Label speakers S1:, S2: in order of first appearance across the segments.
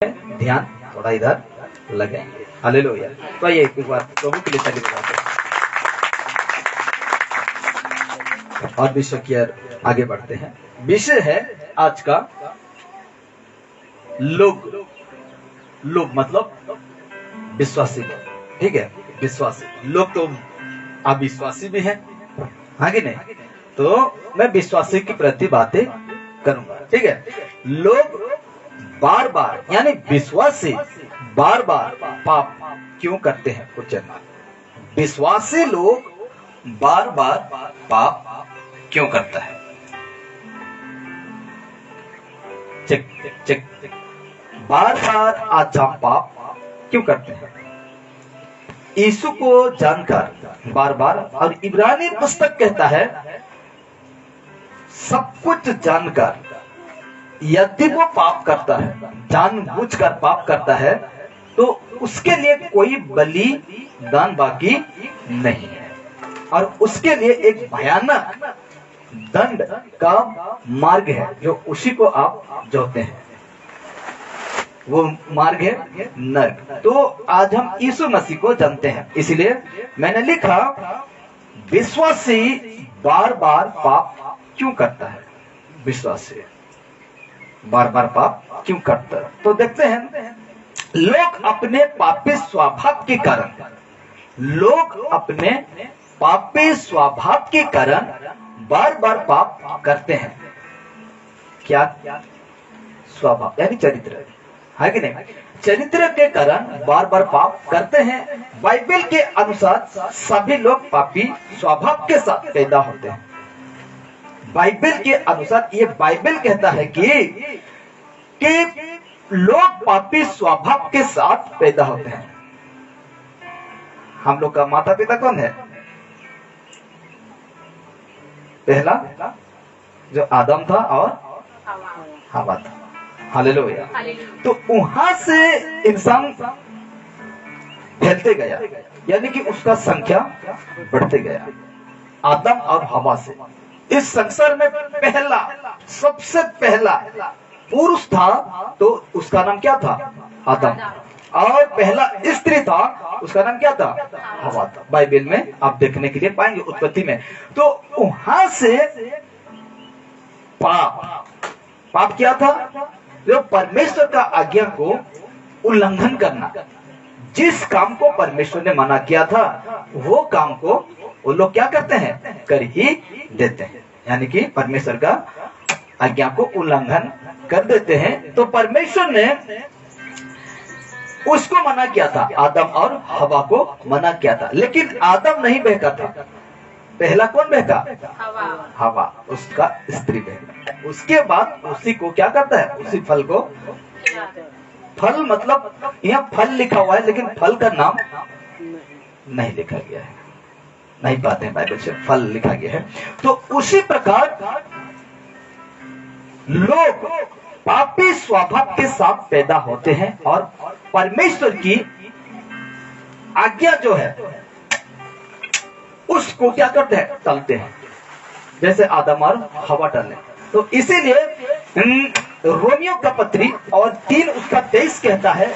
S1: ध्यान थोड़ा इधर लगे। हालेलुया। तो ये एक बार प्रभु के लिए ताली बजाते हैं और विषय की ओर आगे बढ़ते हैं। विषय है आज का लोग। लोग मतलब विश्वासी लोग, ठीक है। विश्वासी लोग तो अविश्वासी भी है, हाँ कि नहीं? तो मैं विश्वासी के प्रति बातें करूंगा, ठीक है। लोग बार बार यानी विश्वासी बार बार पाप क्यों करते हैं? कुछ जानना। विश्वासी लोग बार बार पाप क्यों करता है? Check check check. बार बार आज हम पाप क्यों करते हैं? यीशु को जानकर बार बार, और इब्रानी पुस्तक कहता है सब कुछ जानकर यदि वो पाप करता है, जानबूझकर पाप करता है, तो उसके लिए कोई बलिदान बाकी नहीं है और उसके लिए एक भयानक दंड का मार्ग है जो उसी को आप जोते हैं। वो मार्ग है नरक। तो आज हम यीशु मसीह को जानते हैं, इसलिए मैंने लिखा विश्वासी बार बार पाप क्यों करता है? विश्वासी बार बार पाप क्यों करता है? तो देखते हैं, लोग अपने पापी स्वभाव के कारण, लोग अपने पापी स्वभाव के कारण बार बार पाप करते हैं। क्या? स्वभाव यानी चरित्र, है कि नहीं? चरित्र के कारण बार बार पाप करते हैं। बाइबल के अनुसार सभी लोग पापी स्वभाव के साथ पैदा होते हैं। बाइबल के अनुसार ये बाइबल कहता है कि लोग पापी स्वभाव के साथ पैदा होते हैं। हम लोग का माता पिता कौन है? पहला जो आदम था और हवा था। हालेलुया। तो वहां से इंसान फैलते गया, यानी कि उसका संख्या बढ़ते गया आदम और हवा से। इस संसार में पहला, सबसे पहला पुरुष था तो उसका नाम क्या था? आदम। और पहला स्त्री था, उसका नाम क्या था? हवा था। बाइबल में आप देखने के लिए पाएंगे उत्पत्ति में। तो वहां से पाप क्या था? जो परमेश्वर का आज्ञा को उल्लंघन करना। जिस काम को परमेश्वर ने मना किया था वो काम को वो लोग क्या करते हैं? कर ही देते हैं, यानी कि परमेश्वर का आज्ञा को उल्लंघन कर देते हैं। तो परमेश्वर ने उसको मना किया था, आदम और हवा को मना किया था, लेकिन आदम नहीं बहका था। पहला कौन बहका? हवा, उसका स्त्री बहका। उसके बाद उसी को क्या करता है? उसी फल को, फल मतलब यहाँ फल लिखा हुआ है लेकिन फल का नाम नहीं लिखा गया है, नहीं पाते हैं बाइबल से फल लिखा गया है। तो उसी प्रकार लोग पापी स्वभाव के साथ पैदा होते हैं और परमेश्वर की आज्ञा जो है उसको क्या करते हैं? टलते हैं, जैसे आदम और हवा टले। तो इसीलिए रोमियो का पत्री और 3 उसका 23 कहता है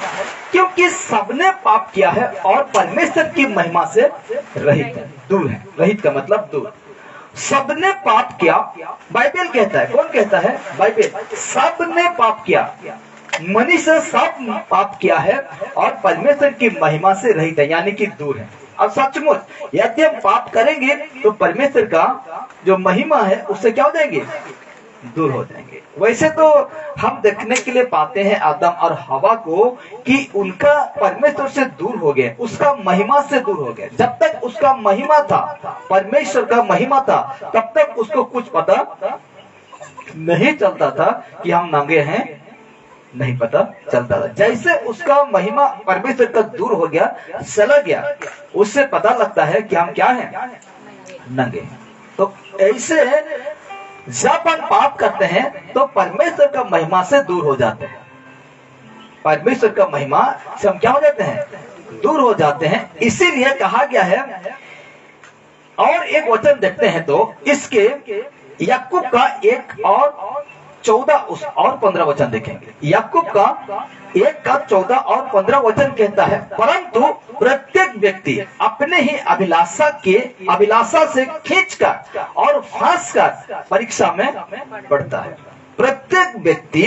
S1: क्योंकि सबने पाप किया है और परमेश्वर की महिमा से रहित है, दूर है। रहित का मतलब दूर। सबने पाप किया, बाइबल कहता है। कौन कहता है? बाइबल। सबने पाप किया, मनुष्य सब पाप किया है और परमेश्वर की महिमा से रहित है, यानी कि दूर है। और सचमुच यदि हम पाप करेंगे तो परमेश्वर का जो महिमा है उससे क्या हो जाएंगे? दूर हो जाएंगे। वैसे तो हम देखने के लिए पाते हैं आदम और हवा को कि उनका परमेश्वर से दूर हो गए, उसका महिमा से दूर हो गए। जब तक उसका महिमा था, परमेश्वर का महिमा था, तब तक उसको कुछ पता नहीं चलता था कि हम नंगे हैं, नहीं पता चलता था। जैसे उसका महिमा परमेश्वर का दूर हो गया, चला गया, उससे पता लगता है कि हम क्या हैं? नंगे। तो ऐसे जब हम पाप करते हैं तो परमेश्वर का महिमा से दूर हो जाते हैं। परमेश्वर का महिमा से हम क्या हो जाते हैं? दूर हो जाते हैं। इसीलिए कहा गया है, और एक वचन देखते हैं तो इसके याकूब का एक और 14 और 15 वचन देखेंगे। याकूब का 1 का 14 और 15 वचन कहता है, परंतु प्रत्येक व्यक्ति अपने ही अभिलाषा से खींचकर और फांसकर परीक्षा में पड़ता है। प्रत्येक व्यक्ति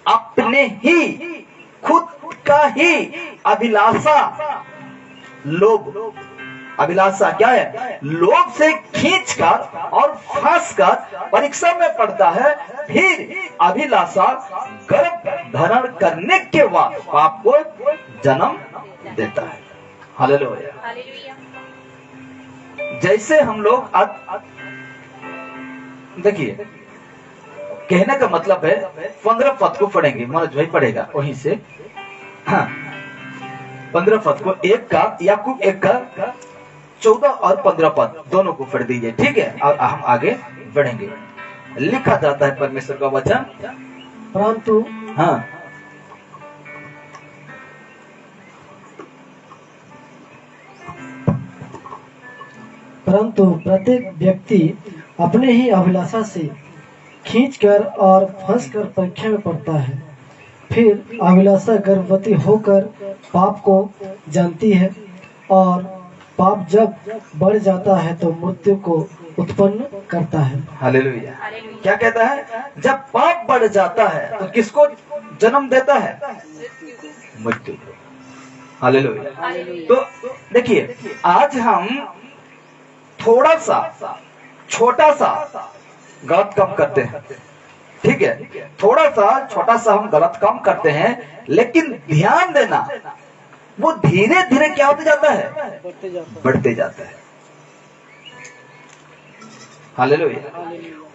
S1: अपने ही खुद का ही अभिलाषा क्या है? लोभ से खींचकर और फांसकर परीक्षा में पड़ता है। फिर अभिलाषा गर्भ धारण करने के बाद पाप को जन्म देता है। हालेलुया। जैसे हम लोग देखिए, कहने का मतलब है 15 पद को पढ़ेंगे, मनोज भाई पढ़ेगा वहीं से। हाँ, 15 पद को, याकूब 1 का 14 और 15 पद दोनों को पढ़ दीजिए, ठीक है? और हम आगे बढ़ेंगे। लिखा जाता है परमेश्वर का वचन,
S2: परंतु प्रत्येक व्यक्ति अपने ही अभिलाषा से खींचकर और फंसकर परीक्षा में पड़ता है। फिर अभिलाषा गर्भवती होकर पाप को जानती है, और पाप जब बढ़ जाता है तो मृत्यु को उत्पन्न करता है।
S1: हालेलुया। क्या कहता है? जब पाप बढ़ जाता है तो किसको जन्म देता है? मृत्यु को। हालेलुया। तो देखिए, आज हम थोड़ा सा छोटा सा गलत काम करते हैं, ठीक है? थोड़ा सा छोटा सा हम गलत काम करते हैं, लेकिन ध्यान देना, वो धीरे धीरे क्या होते जाता है? बढ़ते जाता है। हालेलुया।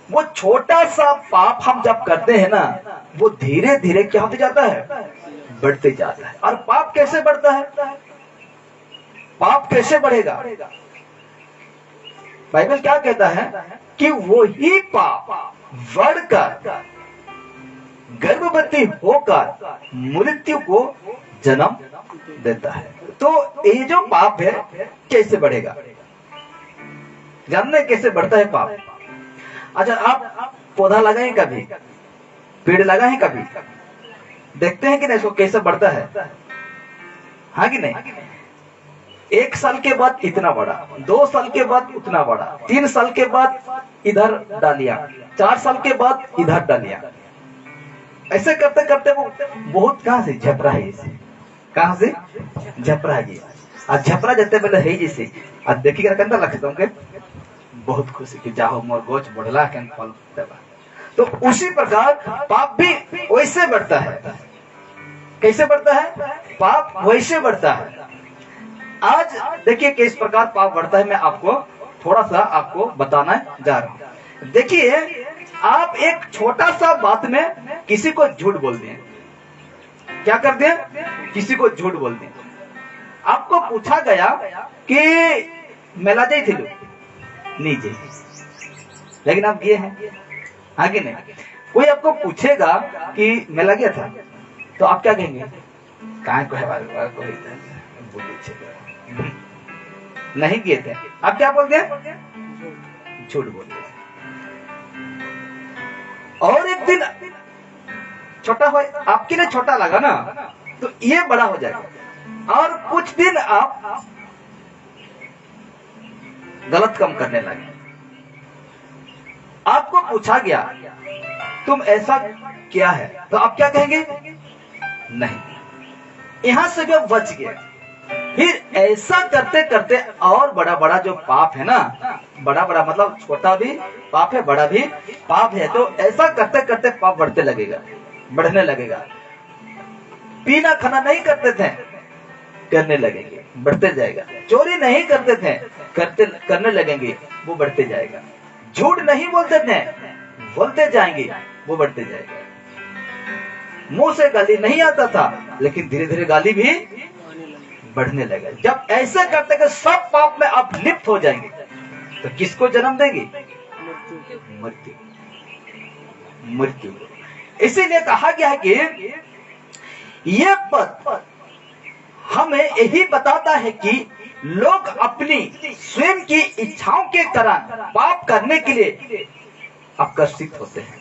S1: वो छोटा सा पाप हम जब करते हैं ना, वो धीरे धीरे क्या होते जाता है? बढ़ते जाता है। और पाप कैसे बढ़ता है? पाप कैसे बढ़ेगा? बाइबल क्या कहता है कि वो ही पाप बढ़कर गर्भवती होकर मृत्यु को जन्म देता है। तो ये जो पाप है कैसे बढ़ेगा? जानते कैसे बढ़ता है पाप? अच्छा, आप पौधा लगाए कभी? पेड़ लगाए कभी? देखते हैं कि नहीं इसको कैसे बढ़ता है? हाँ कि नहीं? 1 साल के बाद इतना बड़ा, 2 साल के बाद उतना बड़ा, 3 साल के बाद इधर डालिया, 4 साल के बाद इधर डालिया। ऐसे करते करते वो बहुत कहां से झपरा है, इसे कहां से झपरा है। आज झपरा जाते पहले है जैसे आज देखिएगा कंधा लगता हूँ बहुत खुशी कि जाओ मोर गोच बढ़ला के फल देवा। तो उसी प्रकार पाप भी वैसे बढ़ता है। कैसे बढ़ता है? पाप वैसे बढ़ता है। आज देखिए किस प्रकार पाप बढ़ता है, मैं आपको थोड़ा सा आपको बताना जा रहा हूं। देखिए, आप एक छोटा सा बात में किसी को झूठ बोल दें। क्या कर दें? किसी को झूठ बोल दें। आपको पूछा गया कि मेला जाई थी नहीं जी, लेकिन आप गए हैं, आगे नहीं। कोई आपको पूछेगा कि मेला गया था, तो आप क्या कहेंगे? कहाँ को है नहीं गए थे। आप क्या बोलते हैं? झूठ बोलते हैं। और एक दिन छोटा हो, आपके लिए छोटा लगा ना, तो ये बड़ा हो जाएगा। और कुछ दिन आप गलत काम करने लगे। आपको पूछा गया तुम ऐसा क्या है, तो आप क्या कहेंगे? नहीं। यहां से भी बच गए। फिर ऐसा करते करते और बड़ा बड़ा जो पाप है ना, बड़ा बड़ा मतलब छोटा भी पाप है, बड़ा भी पाप है, तो ऐसा करते करते पाप बढ़ते लगेगा, बढ़ने लगेगा। पीना खाना नहीं करते थे, करने लगेंगे, बढ़ते जाएगा। चोरी नहीं करते थे, करने लगेंगे, वो बढ़ते जाएगा। झूठ नहीं बोलते थे, बोलते जाएंगे, वो बढ़ते जाएगा। मुंह से गाली नहीं आता था, लेकिन धीरे धीरे गाली भी बढ़ने लगा। जब ऐसे करते कि सब पाप में आप लिप्त हो जाएंगे, तो किसको जन्म देंगे? मृत्यु। मृत्यु। इसीलिए कहा गया है कि ये पद हमें यही बताता है कि लोग अपनी स्वयं की इच्छाओं के कारण पाप करने के लिए आकर्षित होते हैं।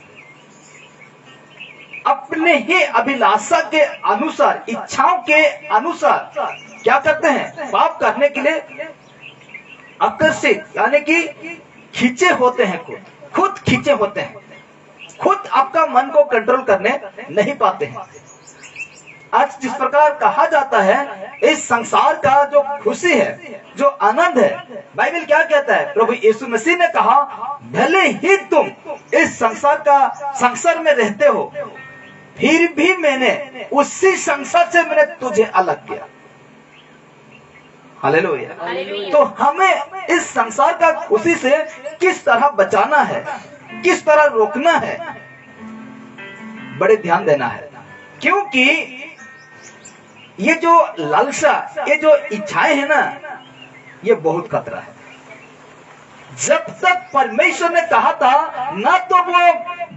S1: अपने ही अभिलाषा के अनुसार, इच्छाओं के अनुसार क्या करते हैं, पाप करने के लिए आकर्षित, यानी कि खींचे होते हैं, खुद खींचे होते हैं, खुद आपका मन को कंट्रोल करने नहीं पाते हैं। आज जिस प्रकार कहा जाता है, इस संसार का जो खुशी है, जो आनंद है, बाइबल क्या कहता है, प्रभु यीशु मसीह ने कहा, भले ही तुम इस संसार में रहते हो, फिर भी मैंने उसी संसार से मैंने तुझे अलग किया। हालेलुया। तो हमें इस संसार का खुशी से किस तरह बचाना है, किस तरह रोकना है, बड़े ध्यान देना है। क्योंकि ये जो लालसा, ये जो इच्छाएं है ना, ये बहुत खतरा है। जब तक परमेश्वर ने कहा था ना, तो वो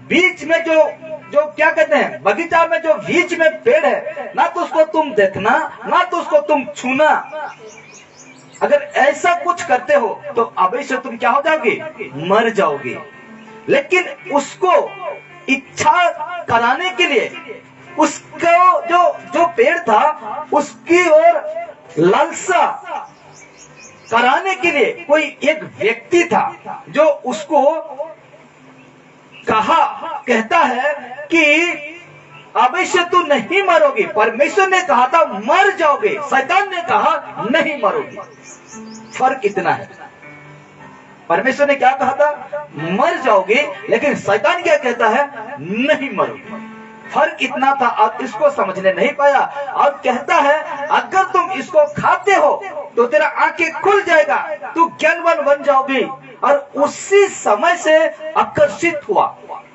S1: बीच में जो क्या कहते हैं, बगीचा में जो बीच में पेड़ है ना, तो उसको तुम देखना, ना तो उसको तुम छूना। अगर ऐसा कुछ करते हो तो अवश्य तुम क्या हो जाओगे, मर जाओगे। लेकिन उसको इच्छा कराने के लिए, उसको जो पेड़ था उसकी ओर लालसा कराने के लिए कोई एक व्यक्ति था, जो उसको कहता है कि अवश्य तू नहीं मरोगे। परमेश्वर ने कहा था मर जाओगे, शैतान ने कहा नहीं मरोगे। फर्क इतना है, परमेश्वर ने क्या कहा था, मर जाओगे, लेकिन शैतान क्या कहता है, नहीं मरोगे। फर्क इतना था, आप इसको समझने नहीं पाया। और कहता है अगर तुम इसको खाते हो तो तेरा आंखें खुल जाएगा, तू ज्ञानवान बन जाओगी। और उसी समय से आकर्षित हुआ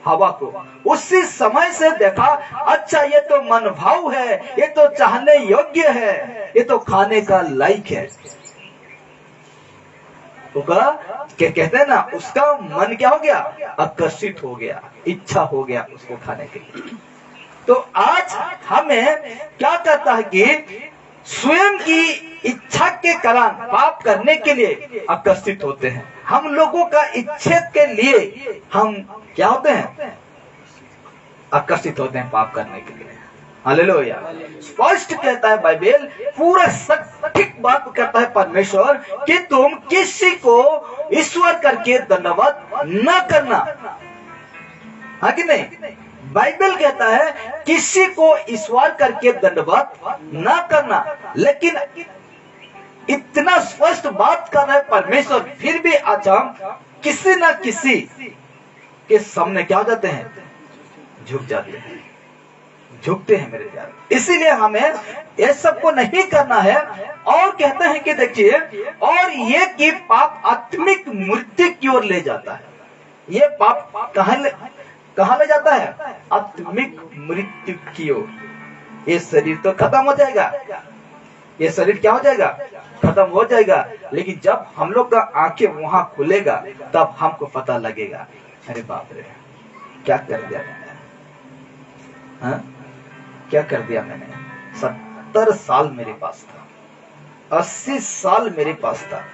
S1: हवा को, उसी समय से देखा, अच्छा ये तो मनभाव है, ये तो चाहने योग्य है, ये तो खाने का लायक है। तो कहते हैं ना, उसका मन क्या हो गया, आकर्षित हो गया, इच्छा हो गया उसको खाने के लिए। तो आज हमें क्या करता है कि स्वयं की इच्छा के कारण पाप करने के लिए आकर्षित होते हैं। हम लोगों का इच्छा के लिए हम क्या होते हैं, आकर्षित होते हैं पाप करने के लिए। हालेलुया। स्पष्ट कहता है बाइबल, पूरा सटीक बात कहता है परमेश्वर कि तुम किसी को ईश्वर करके दंडवत न करना। हाँ कि नहीं? बाइबल कहता है किसी को ईश्वर करके दंडवत न करना। लेकिन इतना स्पष्ट बात कर रहा है परमेश्वर, फिर भी आज हम किसी न किसी के सामने क्या हो जाते हैं, झुक जाते हैं, झुकते हैं मेरे प्यारे। इसीलिए हमें ये सब को नहीं करना है। और कहते हैं कि देखिए, और ये कि पाप आत्मिक मृत्यु की ओर ले जाता है। ये पाप कहाँ ले जाता है, आत्मिक मृत्यु की ओर। ये शरीर तो खत्म हो जाएगा, ये शरीर क्या हो जाएगा, खत्म हो जाएगा। लेकिन जब हम लोग का आंखें वहां खुलेगा, तब हमको पता लगेगा, अरे बाप रे, क्या कर दिया मैंने, हाँ? क्या कर दिया मैंने। 70 साल मेरे पास था, 80 साल मेरे पास था,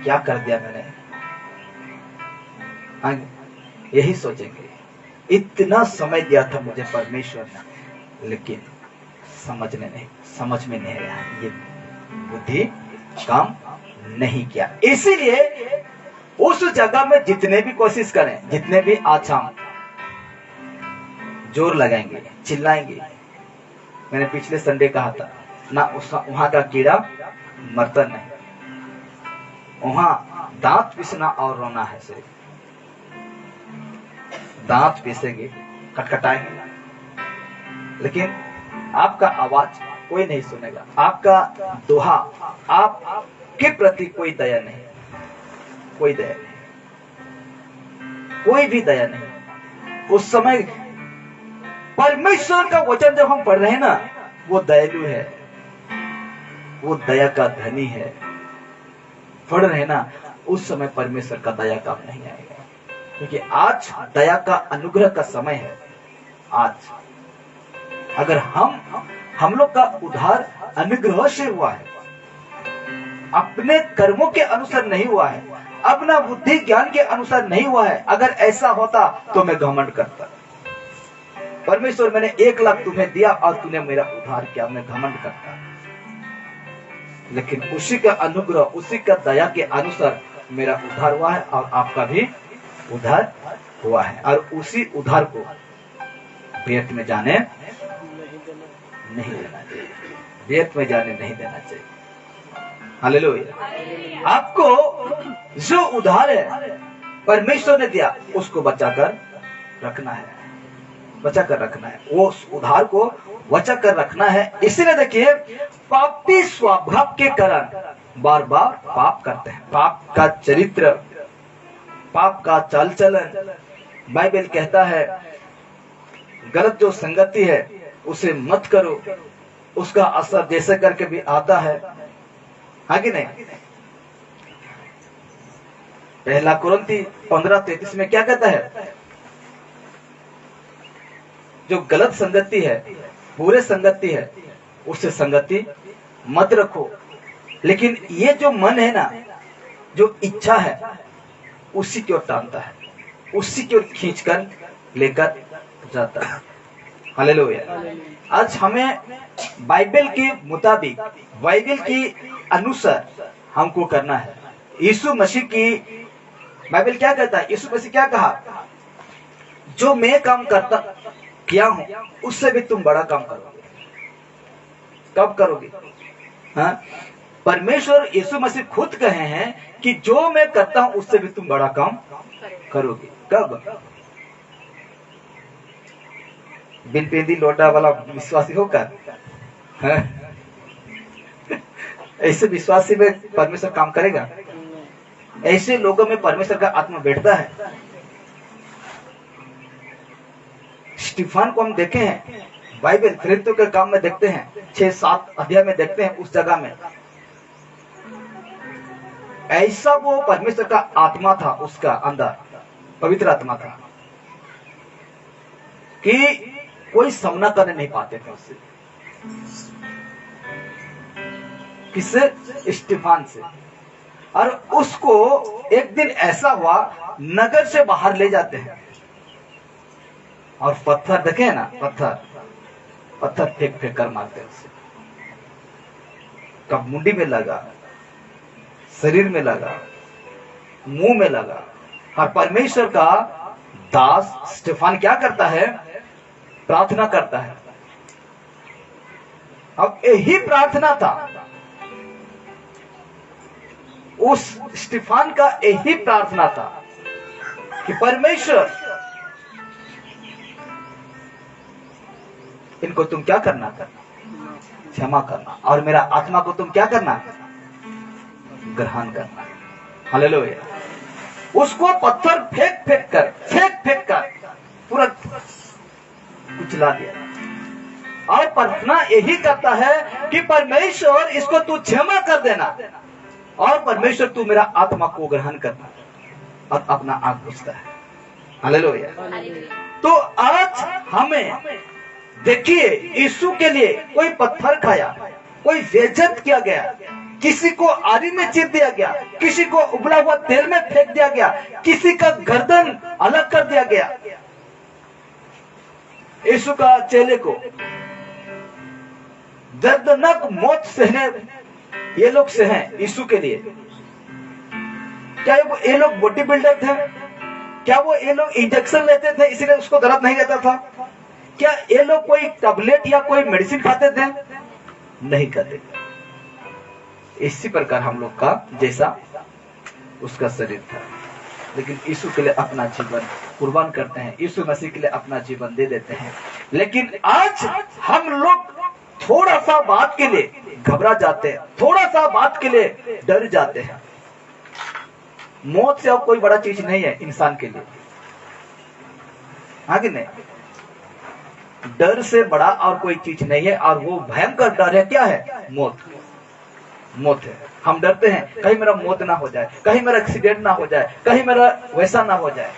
S1: क्या कर दिया मैंने। हाँ, यही सोचेंगे, इतना समय दिया था मुझे परमेश्वर ने, लेकिन समझ में नहीं आया, ये बुद्धि काम नहीं किया। इसीलिए उस जगह में जितने भी कोशिश करें, जितने भी आज हम जोर लगाएंगे, चिल्लाएंगे, मैंने पिछले संडे कहा था ना, वहां का कीड़ा मरता नहीं, वहां दांत पीसना और रोना है। सिर्फ दांत पीसेंगे, खटखटाएंगे, लेकिन आपका आवाज कोई नहीं सुनेगा, आपका दोहा, आपके प्रति कोई दया नहीं, कोई दया नहीं, कोई भी दया नहीं। उस समय परमेश्वर का वचन जब हम पढ़ रहे हैं ना, वो दयालु है, वो दया का धनी है, पढ़ रहे हैं ना, उस समय परमेश्वर का दया काम नहीं आएगा। क्योंकि आज दया का अनुग्रह का समय है। आज अगर हम लोग का उद्धार अनुग्रह से हुआ है, अपने कर्मों के अनुसार नहीं हुआ है, अपना बुद्धि ज्ञान के अनुसार नहीं हुआ है। अगर ऐसा होता तो मैं घमंड करता, परमेश्वर मैंने 1 लाख तुम्हें दिया और तूने मेरा उद्धार किया, मैं घमंड करता, लेकिन उसी का अनुग्रह, उसी का दया के अनुसार मेरा उद्धार हुआ है और आपका भी उद्धार हुआ है। और उसी उद्धार को व्यर्थ में जाने नहीं देना चाहिए, व्यर्थ में जाने नहीं देना चाहिए। हालेलुया। आपको जो उद्धार है परमेश्वर ने दिया उसको बचाकर रखना है, बचाकर रखना है, वो उद्धार को बचाकर रखना है। इसीलिए देखिए, पापी स्वभाव के कारण बार बार पाप करते हैं। पाप का चरित्र, पाप का चाल चलन, बाइबल कहता है गलत जो संगति है उसे मत करो, उसका असर जैसे करके भी आता है कि नहीं। 1 कुरिन्थी 15:33 में क्या कहता है, जो गलत संगति है, बुरे संगति है, उससे संगति मत रखो। लेकिन ये जो मन है ना, जो इच्छा है, उसी की ओर टानता है, उसी की ओर खींचकर लेकर जाता है। हालेलुया। आज हमें बाइबल के मुताबिक, बाइबल के अनुसार हमको करना है। यीशु मसीह की बाइबल क्या कहता है, यीशु मसीह क्या कहा, जो मैं काम करता किया हूं उससे भी तुम बड़ा काम करोगे। कब करोगे? हाँ, परमेश्वर यीशु मसीह खुद कहे हैं कि जो मैं करता हूं उससे भी तुम बड़ा काम करोगे। कब? बिन पेंदी लोटा वाला विश्वासी होकर, ऐसे विश्वासी में परमेश्वर काम करेगा? ऐसे लोगों में परमेश्वर का आत्मा बैठता है। स्टीफन को हम देखे हैं, बाइबल फिलिप्पियों के काम में देखते हैं, 6-7 अध्याय में देखते हैं, उस जगह में ऐसा वो परमेश्वर का आत्मा था, उसका अंदर पवित्र आत्मा था कि कोई सामना करने नहीं पाते थे उससे। किससे? स्टीफन से। और उसको एक दिन ऐसा हुआ, नगर से बाहर ले जाते हैं और पत्थर देखे है ना, पत्थर फेंक फेंक कर मारते हैं उससे। कब मुंडी में लगा, शरीर में लगा, मुंह में लगा। और परमेश्वर का दास स्टीफन क्या करता है? प्रार्थना करता है। अब यही प्रार्थना था, उस स्टीफन का यही प्रार्थना था कि परमेश्वर इनको तुम क्या करना? क्षमा करना, और मेरा आत्मा को तुम क्या करना? ग्रहण करना। हालेलुया। उसको पत्थर फेंक फेंक कर पूरा कुचला दिया। और प्रार्थना यही करता है कि परमेश्वर इसको तू क्षमा कर देना, और परमेश्वर तू मेरा आत्मा को ग्रहण करना। और अपना आंख बुझता है। हालेलुया। तो आज हमें देखिए, यीशु के लिए कोई पत्थर खाया, कोई बेइज्जत किया गया, किसी को आरी में चीर दिया गया, किसी को उबला हुआ तेल में फेंक दिया गया, किसी का गर्दन अलग कर दिया गया। यीशु का चेले को दर्दनाक मौत सहने ये लोग से हैं यीशु के लिए। क्या ये लोग बॉडी बिल्डर थे? क्या वो ये लोग इंजेक्शन लेते थे इसलिए उसको दर्द नहीं रहता था? क्या ये लोग कोई टैबलेट या कोई मेडिसिन खाते थे? नहीं खाते। इसी प्रकार हम लोग का जैसा उसका शरीर था, लेकिन यीशु के लिए अपना जीवन कुर्बान करते हैं, यीशु मसीह के लिए अपना जीवन दे देते हैं। लेकिन आज हम लोग थोड़ा सा बात के लिए घबरा जाते हैं, थोड़ा सा बात के लिए डर जाते हैं। मौत से अब कोई बड़ा चीज नहीं है इंसान के लिए, आगे नहीं। डर से बड़ा और कोई चीज नहीं है, और वो भयंकर डर है। क्या है? मौत है। हम डरते हैं कहीं मेरा मौत ना हो जाए, कहीं मेरा एक्सीडेंट ना हो जाए, कहीं मेरा वैसा ना हो जाए,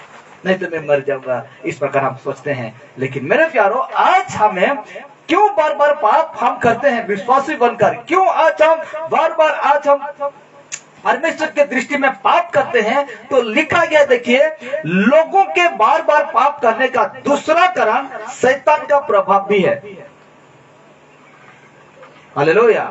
S1: नहीं तो मैं मर जाऊंगा। इस प्रकार हम सोचते हैं। लेकिन मेरे प्यारों, आज हमें क्यों बार बार पाप हम करते हैं विश्वासी बनकर? क्यों आज हम बार बार परमेश्वर के दृष्टि में पाप करते हैं, तो लिखा गया देखिए, लोगों के बार बार पाप करने का दूसरा कारण शैतान का प्रभाव भी है। हालेलुया।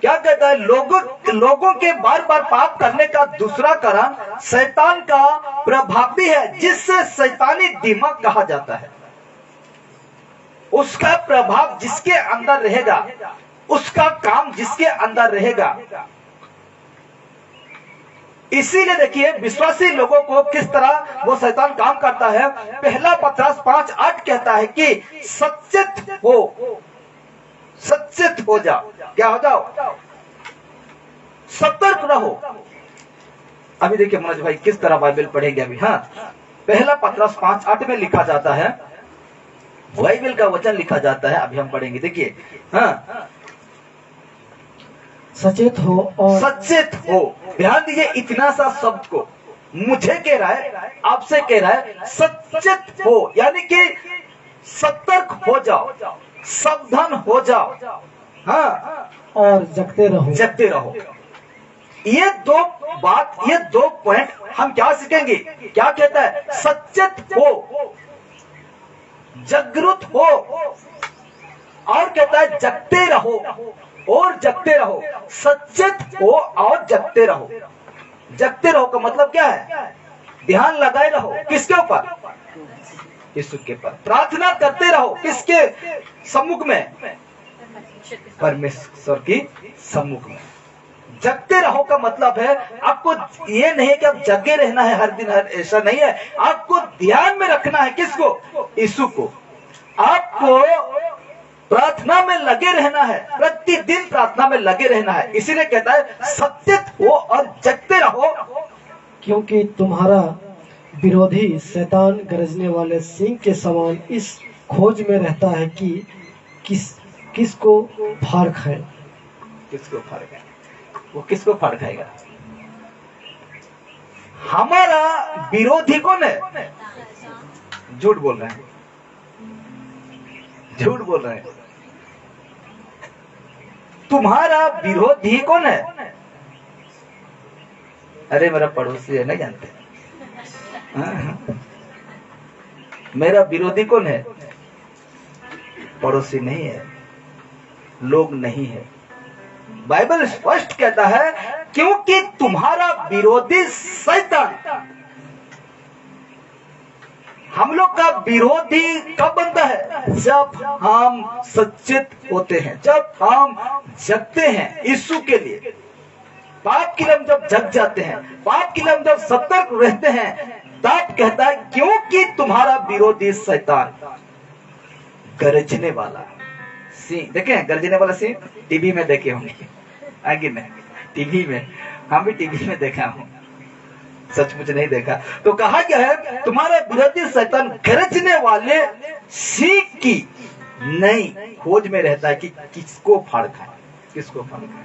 S1: क्या कहता है? लोगों के बार बार पाप करने का दूसरा कारण शैतान का प्रभाव भी है, जिससे शैतानी दिमाग कहा जाता है। उसका प्रभाव जिसके अंदर रहेगा, उसका काम जिसके अंदर रहेगा। इसीलिए देखिए विश्वासी लोगों को किस तरह वो शैतान काम करता है। पहला पत्रस 5:8 कहता है कि सचेत हो जाओ। क्या हो जाओ? सतर्क रहो। अभी देखिए मनोज भाई किस तरह बाइबल पढ़ेंगे अभी। हाँ, पहला पत्रस 5:8 में लिखा जाता है, बाइबल का वचन लिखा जाता है, अभी हम पढ़ेंगे। देखिए, हाँ,
S2: सचेत हो और
S1: सचेत हो। ध्यान दीजिए, इतना सा शब्द को मुझे कह रहा है, आपसे कह रहा है, सचेत हो, यानी कि सतर्क हो जाओ, सावधान हो जाओ। हाँ,
S2: और जगते रहो।
S1: ये दो पॉइंट हम क्या सीखेंगे? क्या कहता है? सचेत हो, जागरूक हो, और कहता है जगते रहो और जगते रहो। सचेत हो और जगते रहो। जगते रहो का मतलब क्या है? ध्यान लगाए रहो। किसके ऊपर? यीशु के ऊपर। प्रार्थना करते रहो। किसके सम्मुख में? परमेश्वर की सम्मुख में। जगते रहो का मतलब है आपको ये नहीं कि आप जगे रहना है हर दिन, ऐसा नहीं है। आपको ध्यान में रखना है। किसको? यीशु को। आपको प्रार्थना में लगे रहना है, प्रतिदिन प्रार्थना में लगे रहना है। इसीलिए कहता है सचेत हो और जगते रहो,
S2: क्योंकि तुम्हारा विरोधी शैतान गरजने वाले सिंह के समान इस खोज में रहता है कि किसको फाड़ खाए।
S1: किसको फाड़ खाए? वो किसको फाड़ खाएगा? हमारा विरोधी कौन है? झूठ बोल रहे हैं, झूठ बोल रहे हैं। तुम्हारा विरोधी कौन है? अरे मेरा पड़ोसी है, नहीं जानते? मेरा विरोधी कौन है? पड़ोसी नहीं है, लोग नहीं है। बाइबल स्पष्ट कहता है क्योंकि तुम्हारा विरोधी शैतान। हम लोग का विरोधी कब बनता है? जब हम सचेत होते हैं, जब हम जगते हैं यीशु के लिए। पाप के लिए हम जब जग जाते हैं, पाप के लिए हम जब सतर्क रहते हैं, तब कहता है क्योंकि तुम्हारा विरोधी शैतान गरजने वाला सिंह। देखे गरजने वाला सिंह? टीवी में देखे होंगे, आगे नहीं, टीवी में, हम भी टीवी में देखा हूं, सचमुच नहीं देखा। तो कहा गया है तुम्हारा विरोधी शैतान गरजने वाले सिंह की नई खोज में रहता है कि किसको फाड़ खाए, किसको फाड़ खाए।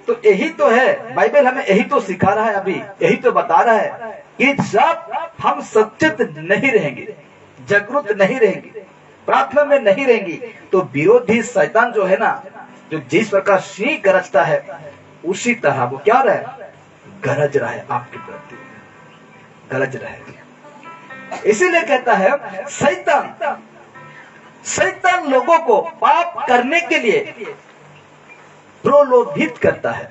S1: तो यही तो है, बाइबल हमें यही तो सिखा रहा है, अभी यही तो बता रहा है कि जब हम सचेत नहीं रहेंगे, जागरूक नहीं रहेंगे, प्रार्थना में नहीं रहेंगी, तो विरोधी शैतान जो है ना, जो जिस प्रकार सिंह गरजता है, उसी तरह वो क्या रहा है? गरज रहा है आपके प्रति, गरज रहा है। इसीलिए कहता है शैतान लोगों को पाप करने के लिए प्रलोभित करता है,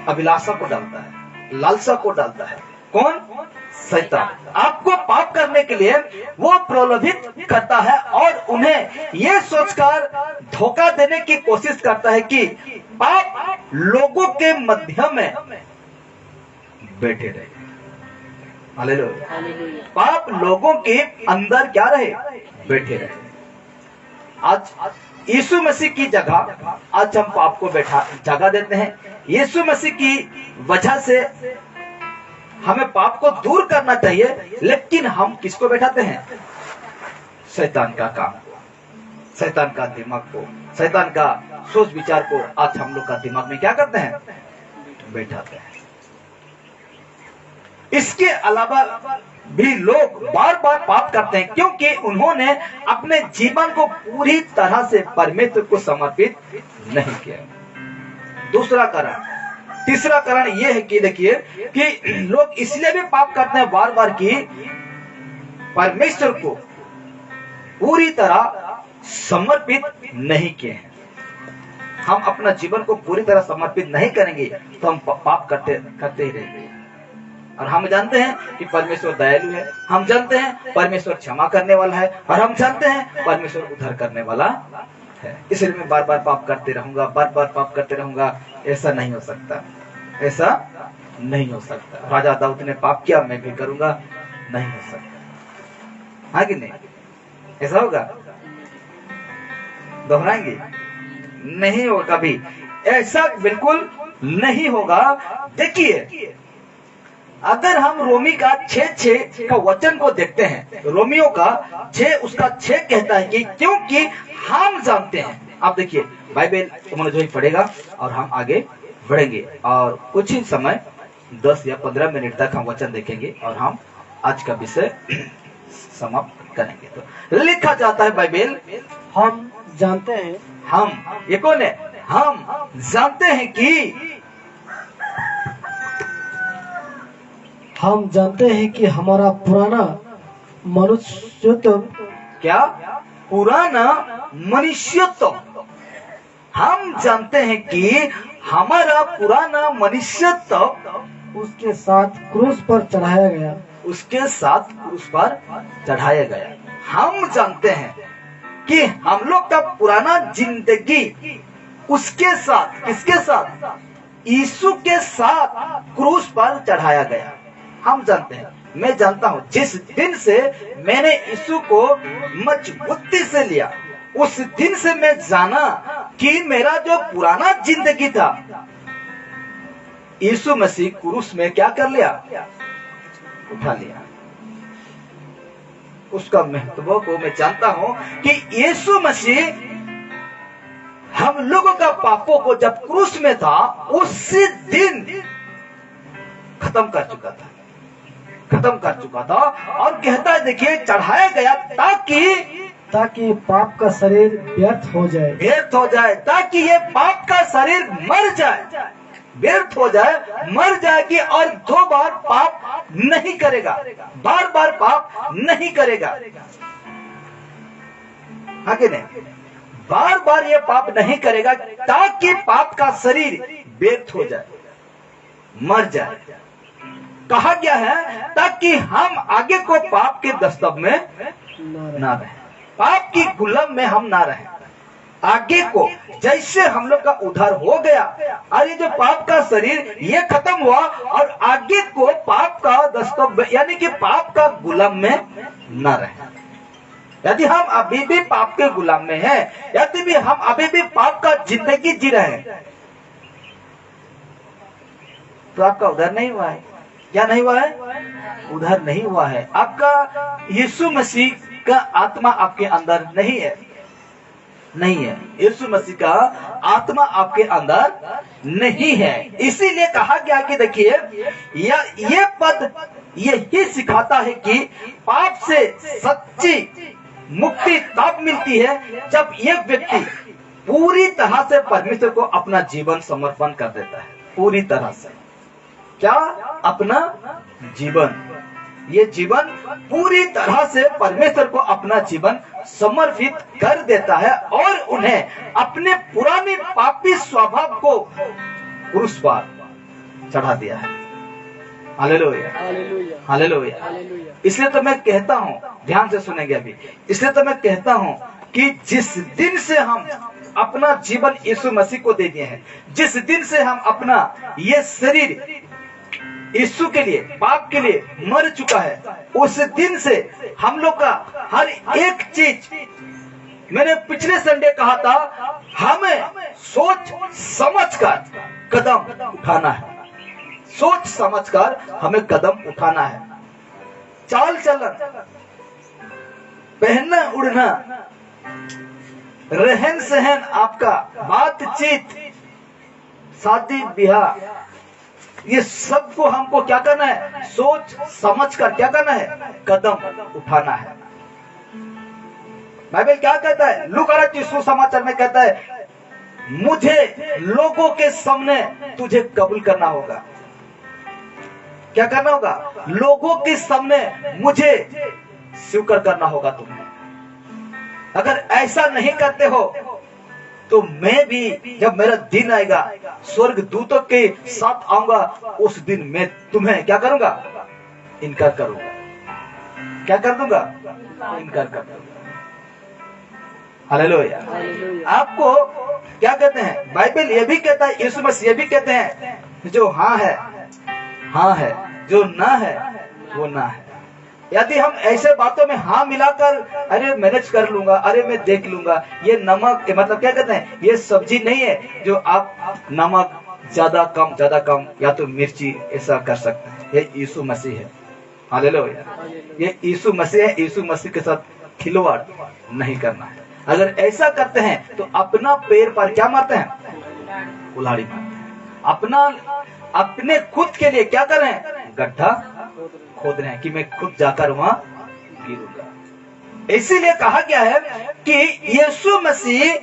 S1: अभिलाषा को डालता है, लालसा को डालता है। कौन? शैतान। आपको पाप करने के लिए वो प्रलोभित करता है और उन्हें ये सोचकर धोखा देने की कोशिश करता है कि पाप लोगों के मध्य में बैठे रहे। हालेलुया। पाप लोगों के अंदर क्या रहे? बैठे रहे। आज यीशु मसीह की जगह आज हम पाप को बैठा जगह देते हैं। यीशु मसीह की वजह से हमें पाप को दूर करना चाहिए, लेकिन हम किसको बैठाते हैं? शैतान का काम को, शैतान का दिमाग को, शैतान का सोच विचार को आज हम लोग का दिमाग में क्या करते हैं? बैठाते हैं। इसके अलावा भी लोग बार बार पाप करते हैं क्योंकि उन्होंने अपने जीवन को पूरी तरह से परमेश्वर को समर्पित नहीं किया। दूसरा कारण। तीसरा कारण यह है कि देखिए कि लोग इसलिए भी पाप करते हैं बार बार कि परमेश्वर को पूरी तरह समर्पित नहीं किए हैं। हम अपना जीवन को पूरी तरह समर्पित नहीं करेंगे तो हम पाप करते ही रहेंगे। और हम जानते हैं कि परमेश्वर दयालु है, हम जानते हैं परमेश्वर क्षमा करने वाला है, और हम जानते हैं परमेश्वर उद्धार करने वाला है। इसलिए मैं बार बार पाप करते रहूंगा, बार बार पाप करते रहूंगा, ऐसा नहीं हो सकता, ऐसा नहीं हो सकता। राजा दाऊद ने पाप किया, मैं भी करूंगा, नहीं हो सकता। हाँ कि नहीं? ऐसा होगा? दोहराएंगे? नहीं होगा कभी, ऐसा बिल्कुल नहीं होगा। देखिए अगर हम रोमी का 6:6 का वचन को देखते हैं, रोमियो का 6 उसका 6 कहता है कि क्योंकि हम जानते हैं। आप देखिए बाइबल तुमने जो ही पढ़ेगा और हम आगे बढ़ेंगे, और कुछ ही समय 10 या 15 मिनट तक हम वचन देखेंगे और हम आज का विषय समाप्त करेंगे। तो लिखा जाता है बाइबल,
S2: हम जानते हैं,
S1: हम, ये कौन है? हम जानते हैं कि
S2: हम जानते हैं कि हमारा पुराना मनुष्यत्व,
S1: क्या? पुराना मनुष्यत्व। हम जानते हैं कि हमारा पुराना मनुष्यत्व
S2: उसके साथ क्रूस पर चढ़ाया गया,
S1: उसके साथ क्रूस पर चढ़ाया गया। हम जानते हैं कि हम लोग का पुराना जिंदगी उसके साथ, किसके साथ? यीशु के साथ क्रूस पर चढ़ाया गया। हम जानते हैं, मैं जानता हूं, जिस दिन से मैंने यीशु को मजबूती से लिया, उस दिन से मैं जाना कि मेरा जो पुराना जिंदगी था, यीशु मसीह क्रूस में क्या कर लिया? उठा लिया। उसका महत्व को मैं जानता हूं कि यीशु मसीह हम लोगों का पापों को जब क्रूस में था, उसी दिन खत्म कर चुका था, खत्म कर चुका था। और कहता है देखिए चढ़ाया गया
S2: ताकि पाप का शरीर व्यर्थ हो जाए,
S1: व्यर्थ हो जाए, ताकि ये पाप का शरीर मर जाए, व्यर्थ हो जाए, मर जाएगी, और 2 बार पाप नहीं करेगा, बार बार पाप नहीं करेगा। आगे नहीं, बार बार ये पाप नहीं करेगा, ताकि पाप का शरीर व्यर्थ हो जाए, मर जाए। कहा गया है ताकि हम आगे को पाप के दस्तक में ना रहे, पाप की गुलाम में हम ना रहे। आगे को जैसे हम लोग का उद्धार हो गया, और ये जो पाप का शरीर ये खत्म हुआ, और आगे को पाप का दस्तक यानी कि पाप का गुलाम में ना रहे। यदि हम अभी भी पाप के गुलाम में हैं, यदि भी हम अभी भी पाप का जिंदगी जी रहे हैं, तो आपका उद्धार नहीं हुआ है। क्या नहीं हुआ है? उद्धार नहीं हुआ है। आपका यीशु मसीह का आत्मा आपके अंदर नहीं है, नहीं है। यीशु मसीह का आत्मा आपके अंदर नहीं है। इसीलिए कहा गया कि देखिए ये पद यही सिखाता है कि पाप से सच्ची मुक्ति तब मिलती है जब एक व्यक्ति पूरी तरह से परमेश्वर को अपना जीवन समर्पण कर देता है। पूरी तरह से क्या? अपना जीवन, ये जीवन पूरी तरह से परमेश्वर को अपना जीवन समर्पित कर देता है, और उन्हें अपने पुराने पापी स्वभाव को क्रूस पर चढ़ा दिया है। Hallelujah, hallelujah. इसलिए तो मैं कहता हूं, ध्यान से सुनेंगे अभी, इसलिए तो मैं कहता हूं कि जिस दिन से हम अपना जीवन यीशु मसीह को दे दिए हैं, जिस दिन से हम अपना ये शरीर यीशु के लिए, पाप के लिए मर चुका है, उस दिन से हम लोग का हर एक चीज, मैंने पिछले संडे कहा था, हमें सोच समझकर कदम उठाना है। सोच समझकर हमें कदम उठाना है। चाल चलन, पहनना उड़ना, रहन सहन, आपका बातचीत, शादी ब्याह, ये सबको हमको क्या करना है? सोच समझकर क्या करना है? कदम उठाना है। बाइबल क्या कहता है? लूका रचित सुसमाचार में कहता है मुझे लोगों के सामने तुझे कबूल करना होगा। क्या करना होगा? लोगों के सामने मुझे स्वीकार करना होगा तुम्हें। अगर ऐसा नहीं करते हो तो मैं भी, जब मेरा दिन आएगा, स्वर्ग दूतों के साथ आऊंगा, उस दिन मैं तुम्हें क्या करूंगा? इनकार करूंगा। क्या कर दूंगा? इनकार कर दूंगा। हालेलुया। आपको क्या कहते हैं? बाइबल ये भी कहता है, यीशु मसीह ये भी कहते हैं, जो हाँ है हाँ है, जो ना है वो ना है। यदि हम ऐसे बातों में हाँ मिलाकर अरे मैनेज कर लूंगा, अरे मैं देख लूंगा, ये नमक मतलब क्या कहते हैं, ये सब्जी नहीं है जो आप नमक ज्यादा कम या तो मिर्ची ऐसा कर सकते हैं। ये यीशु मसीह है। हालेलुया। ये यीशु मसीह है। यीशु मसीह के साथ खिलवाड़ नहीं करना है। अगर ऐसा करते हैं तो अपना पैर पर क्या मारते हैं? कुल्हाड़ी मारते हैं। अपने खुद के लिए क्या कर रहे हैं? गड्ढा खोद रहे हैं कि मैं खुद जाकर वहां गिरूंगा। इसीलिए कहा गया है कि यीशु मसीह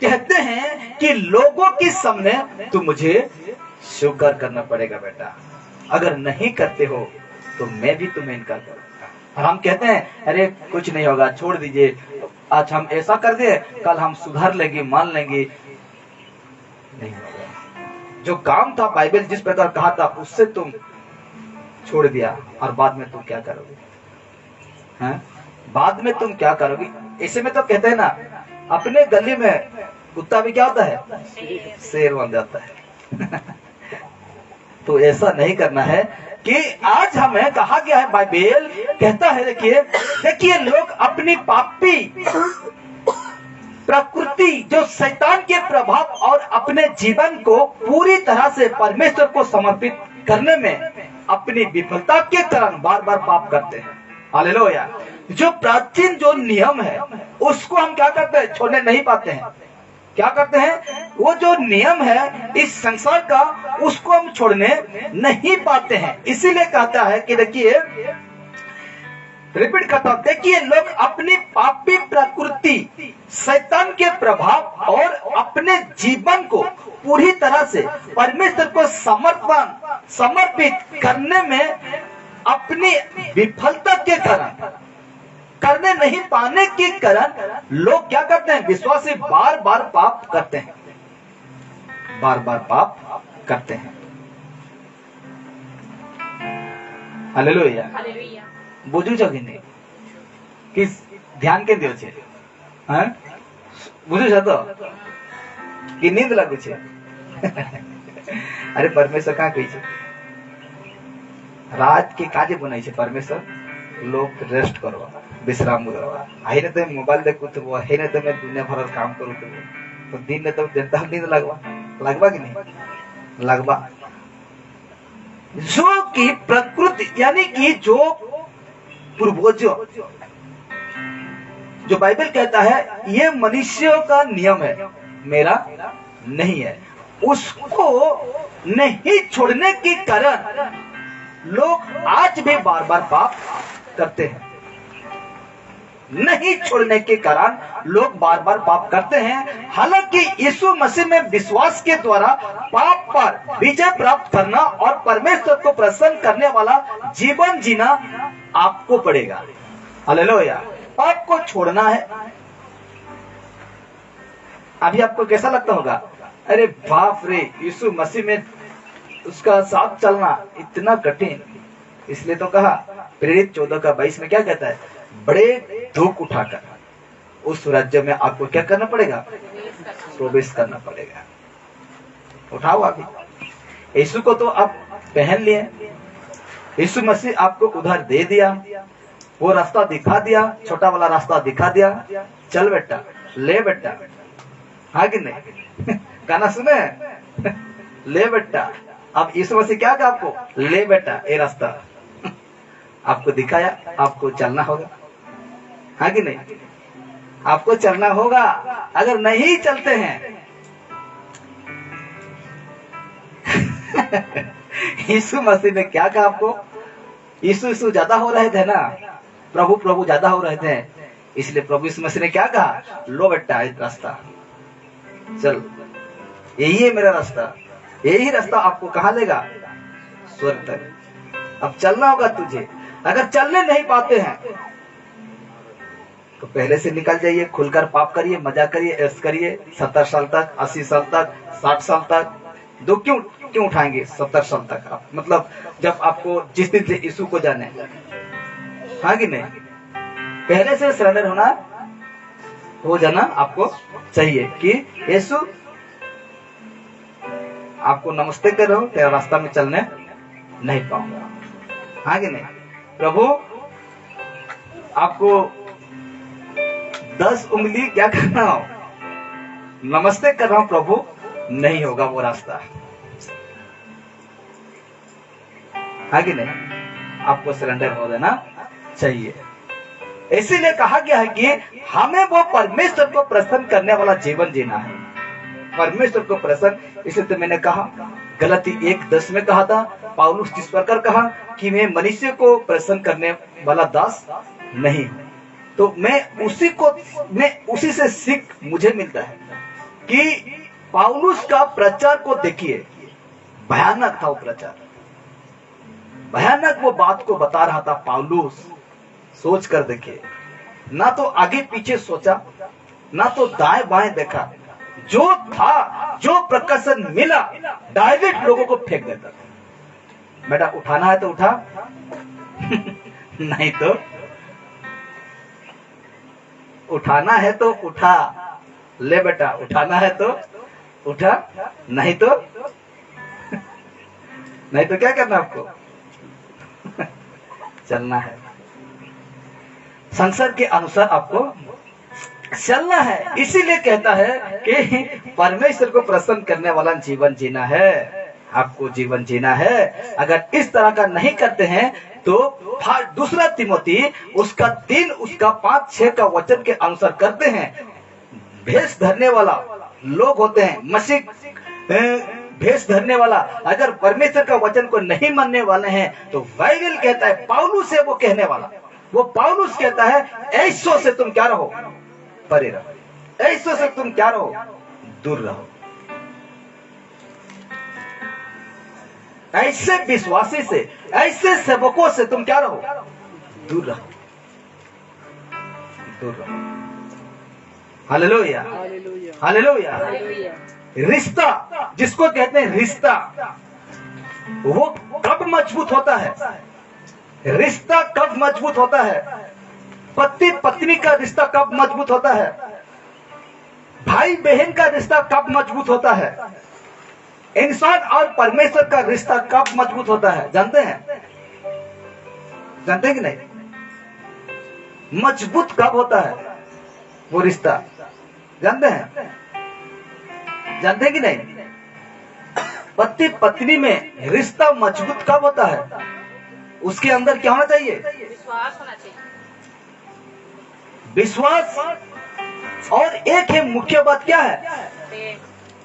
S1: कहते हैं कि लोगों के सामने तो मुझे स्वीकार करना पड़ेगा बेटा। अगर नहीं करते हो तो मैं भी तुम्हें इनकार करूंगा। और हम कहते हैं अरे कुछ नहीं होगा, छोड़ दीजिए, आज हम ऐसा कर दे, कल हम सुधार लेंगे, मान लेंगे। नहीं होगा। जो काम था, बाइबल जिस प्रकार कहा था, उससे तुम छोड़ दिया और बाद में तुम क्या करोगे? हैं? बाद में तुम क्या करोगे? ऐसे में तो कहते हैं ना, अपने गली में कुत्ता भी क्या होता है? शेर बन जाता है। तो ऐसा नहीं करना है कि आज हमें कहा गया है, बाइबल कहता है, देखिए लोग अपनी पापी प्रकृति, जो शैतान के प्रभाव और अपने जीवन को पूरी तरह से परमेश्वर को समर्पित करने में अपनी विफलता के कारण बार बार पाप करते हैं। हालेलुया। जो प्राचीन जो नियम है उसको हम क्या करते हैं? छोड़ने नहीं पाते हैं। क्या करते हैं? वो जो नियम है इस संसार का, उसको हम छोड़ने नहीं पाते हैं। इसीलिए कहता है कि देखिए, रिपीट करता हूं, देखिए लोग अपनी पापी प्रकृति, शैतान के प्रभाव और अपने जीवन को पूरी तरह से परमेश्वर को समर्पित करने में अपनी विफलता के कारण, करने नहीं पाने के कारण लोग क्या करते हैं? विश्वासी बार बार पाप करते हैं, बार बार पाप करते हैं। हालेलुया। बुझू छो कि नहीं? कि ध्यान के दियो छे? हाँ? बुझू छो तो? कि नींद लागू छे? अरे परमेश्वर कहाँ कही छे? रात के काजे बनाई छे परमेश्वर? लोग रेस्ट करवा, विश्राम करवा। आई ने तो मोबाइल देखो तो वो, है ने तो मैं दुनिया भर काम करूँ तो दिन ने तो जनता नींद लगवा कि नहीं? लगवा। जो कि प्रकृति, यानी कि जो पूर्वजों, जो बाइबल कहता है ये मनुष्यों का नियम है, मेरा नहीं है, उसको नहीं छोड़ने के कारण लोग आज भी बार बार पाप करते हैं। नहीं छोड़ने के कारण लोग बार बार पाप करते हैं। हालांकि यीशु मसीह में विश्वास के द्वारा पाप पर विजय प्राप्त करना और परमेश्वर को प्रसन्न करने वाला जीवन जीना आपको पड़ेगा। हालेलुया। पाप को छोड़ना है। अभी आपको कैसा लगता होगा? अरे बाप रे, यीशु मसीह में उसका साथ चलना इतना कठिन। इसलिए तो कहा प्रेरित 14:22 में क्या कहता है? बड़े दुख उठाकर उस राज्य में आपको क्या करना पड़ेगा? प्रवेश करना पड़ेगा। उठाओ अभी। यीशु को तो आप पहन लिए, यीशु मसीह आपको उधार दे दिया, वो रास्ता दिखा दिया, छोटा वाला रास्ता दिखा दिया। चल बेटा, ले बेटा, हाँ कि नहीं? गाना सुने? ले बेटा। अब यीशु मसीह क्या कहा आपको? ले बेटा, ये रास्ता आपको दिखाया, आपको चलना होगा, हाँ कि नहीं? आपको चलना होगा। अगर नहीं चलते हैं यीशु मसीह ने क्या कहा आपको? यीशु ज्यादा हो रहे थे ना, प्रभु प्रभु ज्यादा हो रहे थे, इसलिए प्रभु यीशु मसीह ने क्या कहा? लो बेटा, एक रास्ता चल, यही है मेरा रास्ता, यही रास्ता आपको कहाँ लेगा? स्वर्ग तक। अब चलना होगा तुझे। अगर चलने नहीं पाते हैं तो पहले से निकल जाइए, खुलकर पाप करिए, मजा करिए, ऐश करिए। 70 साल तक, 80 साल तक, 60 साल तक, दो क्यों उठाएंगे 70 साल तक आप? मतलब जब आपको जिस दिन से यीशु को जाने, हाँ कि नहीं? पहले से सरेंडर हो जाना आपको चाहिए कि यीशु आपको नमस्ते कर रहा हूं, तेरा रास्ता में चलने नहीं पाऊंगा, हाँ कि नहीं? प्रभु आपको 10 उंगली क्या करना हो, नमस्ते कर रहा हूं प्रभु, नहीं होगा वो रास्ता, हाँ कि नहीं? आपको सरेंडर हो देना चाहिए। इसीलिए कहा गया है कि हमें वो परमेश्वर को प्रसन्न करने वाला जीवन जीना है। परमेश्वर को प्रसन्न, इसलिए तो मैंने कहा गलती 1:10 में कहा था, पौलुस जिस प्रकार कहा कि मैं मनुष्य को प्रसन्न करने वाला दास नहीं हूं, तो मैं उसी से सीख मुझे मिलता है कि पौलुस का प्रचार को देखिए, भयानक था वो प्रचार, भयानक वो बात को बता रहा था पौलुस। सोच कर देखिए, ना तो आगे पीछे सोचा, ना तो दाएं बाएं देखा, जो था, जो प्रकाशन मिला, डायरेक्ट लोगों को फेंक देता था। बेटा उठाना है तो उठा नहीं तो उठाना है तो उठा, ले बेटा उठाना है तो उठा, नहीं तो नहीं तो क्या करना आपको चलना है, संसार के अनुसार आपको चलना है। इसीलिए कहता है कि परमेश्वर को प्रसन्न करने वाला जीवन जीना है, आपको जीवन जीना है। अगर इस तरह का नहीं करते हैं तो 2 तिमोथी उसका 3 उसका 5-6 का वचन के अनुसार करते हैं। भेष धरने वाला लोग होते हैं, मसीह भेष धरने वाला, अगर परमेश्वर का वचन को नहीं मानने वाले हैं तो बाइबल कहता है, पौलुस है वो कहने वाला, वो पौलुस कहता है ऐसों से तुम क्या रहो, परे रहो, ऐसों से तुम क्या रहो, दूर रहो। ऐसे विश्वासी से, ऐसे सेवकों से तुम क्या रहो, दूर रहो, दूर रहो। Hallelujah, hallelujah. रिश्ता जिसको कहते हैं रिश्ता, वो कब मजबूत होता है? रिश्ता कब मजबूत होता है? पति पत्नी का रिश्ता कब मजबूत होता है? भाई बहन का रिश्ता कब मजबूत होता है? इंसान और परमेश्वर का रिश्ता कब मजबूत होता है? जानते हैं? जानते हैं कि नहीं? मजबूत कब होता है वो रिश्ता? जानते हैं? जानते हैं कि नहीं? पति पत्नी में रिश्ता मजबूत कब होता है? उसके अंदर क्या होना चाहिए?
S3: विश्वास होना चाहिए।
S1: विश्वास, और एक है मुख्य बात क्या है?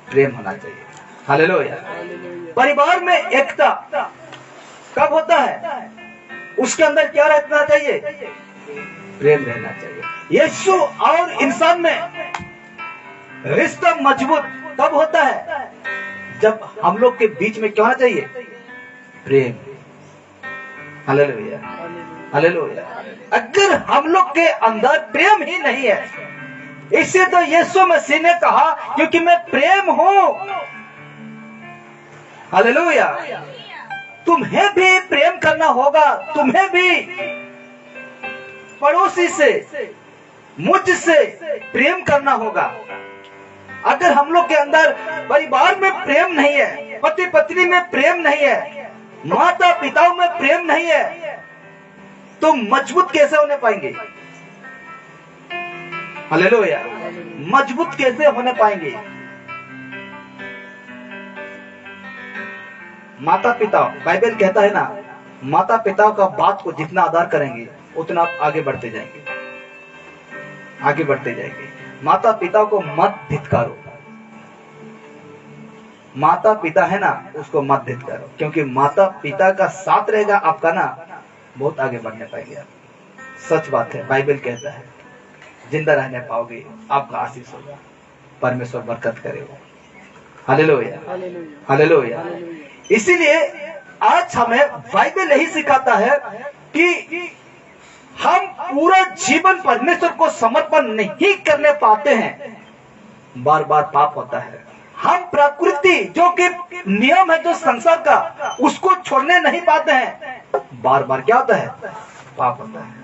S1: प्रेम होना चाहिए। हालेलुया। परिवार में एकता कब होता है? उसके अंदर क्या रहना चाहिए? प्रेम रहना चाहिए। यीशु और इंसान में रिश्ता मजबूत कब होता है? जब हम लोग के बीच में क्या होना चाहिए? प्रेम। Hallelujah, hallelujah. अगर हम लोग के अंदर प्रेम ही नहीं है, इससे तो यीशु मसीह ने कहा क्योंकि मैं प्रेम हूं। हालेलुया। तुम्हें भी प्रेम करना होगा, तुम्हें भी पड़ोसी से, मुझसे प्रेम करना होगा। अगर हम लोग के अंदर परिवार में प्रेम नहीं है, पति पत्नी में प्रेम नहीं है, माता पिताओं में प्रेम नहीं है, तो मजबूत कैसे होने पाएंगे? हालेलुया। मजबूत कैसे होने पाएंगे? माता पिता, बाइबल कहता है ना, माता पिता का बात को जितना आदर करेंगे उतना आप आगे बढ़ते जाएंगे, आगे बढ़ते जाएंगे। माता पिता को मत धिक्कारो, माता पिता है ना उसको मत धिक्कारो, क्योंकि माता पिता का साथ रहेगा आपका ना, बहुत आगे बढ़ने पाएंगे आप। सच बात है, बाइबल कहता है जिंदा रहने पाओगे, आपका आशीष होगा। परमेश्वर बरकत करेगा। Hallelujah, hallelujah. इसीलिए आज हमें बाइबल यही सिखाता है कि हम पूरा जीवन परमेश्वर को समर्पण नहीं करने पाते हैं, बार बार पाप होता है। हम प्रकृति जो कि नियम है जो संसार का, उसको छोड़ने नहीं पाते हैं, बार बार क्या होता है, पाप होता है।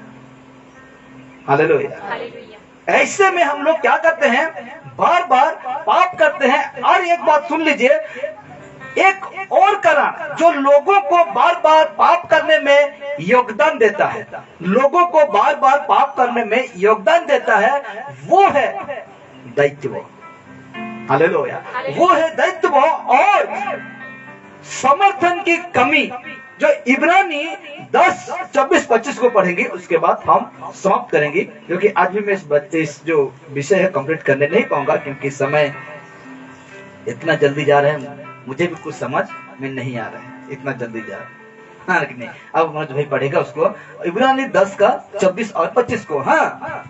S1: हालेलुया। ऐसे में हम लोग क्या करते हैं, बार बार पाप करते हैं। और एक बात सुन लीजिए, एक और कारण जो लोगों को बार बार पाप करने में योगदान देता है, लोगों को बार बार पाप करने में योगदान देता है, वो है दैत्य। हालेलुया। वो है दैत्य और समर्थन की कमी, जो इब्रानी 10:24-25 को पढ़ेंगे, उसके बाद हम समाप्त करेंगे। क्योंकि आज भी मैं इस जो विषय है कंप्लीट करने नहीं पाऊंगा, क्योंकि समय इतना जल्दी जा रहे हैं, मुझे भी कुछ समझ में नहीं आ रहा है, इतना जल्दी जा रहा है। हाँ कि नहीं? अब मनोज भाई पढ़ेगा उसको, इब्रानी 10:24 और 25 को। हाँ,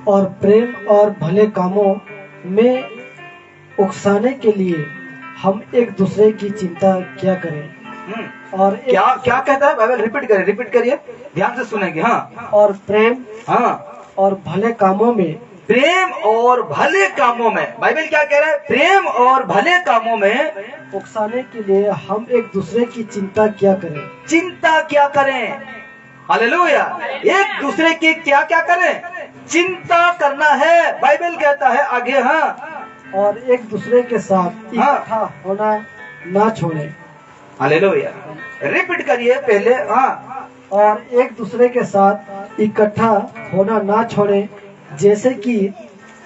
S2: और प्रेम और भले कामों में उकसाने के लिए हम एक दूसरे की चिंता क्या करें। और
S1: क्या क्या कहता है बाइबल? रिपीट करिए, ध्यान से सुनेंगे। हाँ,
S2: और प्रेम,
S1: हाँ,
S2: और भले कामों में,
S1: प्रेम और भले कामों में, बाइबल क्या कह रहा है? प्रेम और भले कामों में
S2: उकसाने के लिए हम एक दूसरे की चिंता क्या करें।
S1: चिंता क्या करें? हालेलुया। एक दूसरे की क्या क्या करें? चिंता करना है, बाइबल कहता है आगे। हाँ,
S2: और एक दूसरे के साथ इकट्ठा होना ना छोड़े।
S1: हालेलुया। रिपीट करिए पहले। हाँ,
S2: और एक दूसरे के साथ इकट्ठा होना ना छोड़े, जैसे कि